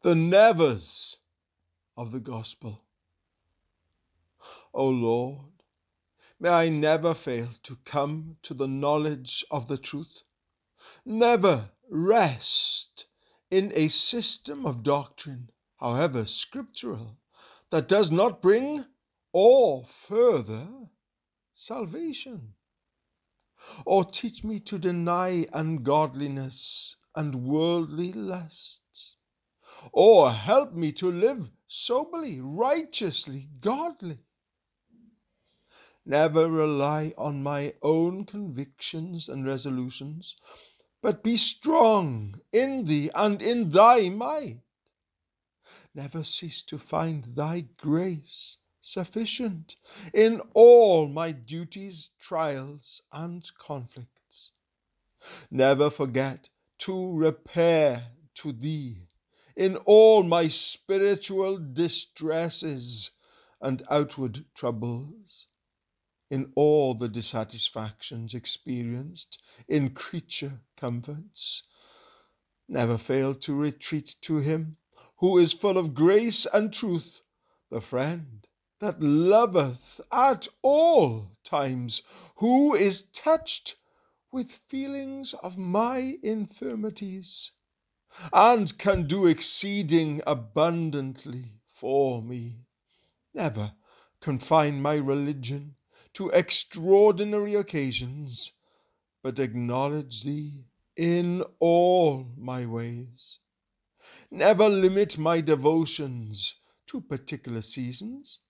the nevers of the gospel. O Lord, may I never fail to come to the knowledge of the truth, never rest in a system of doctrine, however scriptural, that does not bring or further salvation, or teach me to deny ungodliness and worldly lusts, or help me to live soberly, righteously, godly. Never rely on my own convictions and resolutions, but be strong in thee and in thy might. Never cease to find thy grace sufficient in all my duties, trials, and conflicts. Never forget to repair to thee in all my spiritual distresses and outward troubles, in all the dissatisfactions experienced in creature comforts. Never fail to retreat to him who is full of grace and truth, the friend that loveth at all times, who is touched with feelings of my infirmities, and can do exceeding abundantly for me. Never confine my religion to extraordinary occasions, but acknowledge thee in all my ways. Never limit my devotions to particular seasons,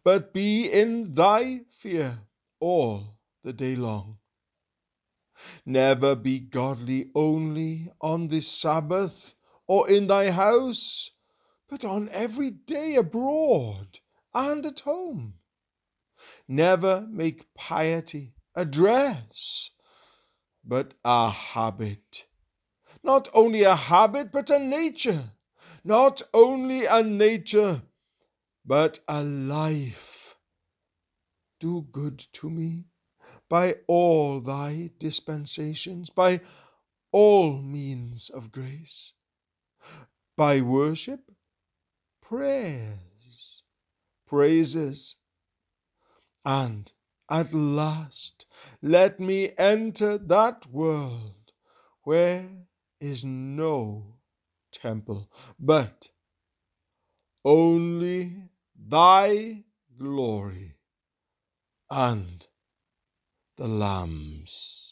but be in thy fear all the day long. Never be godly only on the Sabbath or in thy house, but on every day abroad and at home. Never make piety a dress, but a habit. Not only a habit, but a nature. Not only a nature, but a life. Do good to me by all thy dispensations, by all means of grace, by worship, prayers, praises, and at last let me enter that world where is no temple, but only thy glory and the Lamb's.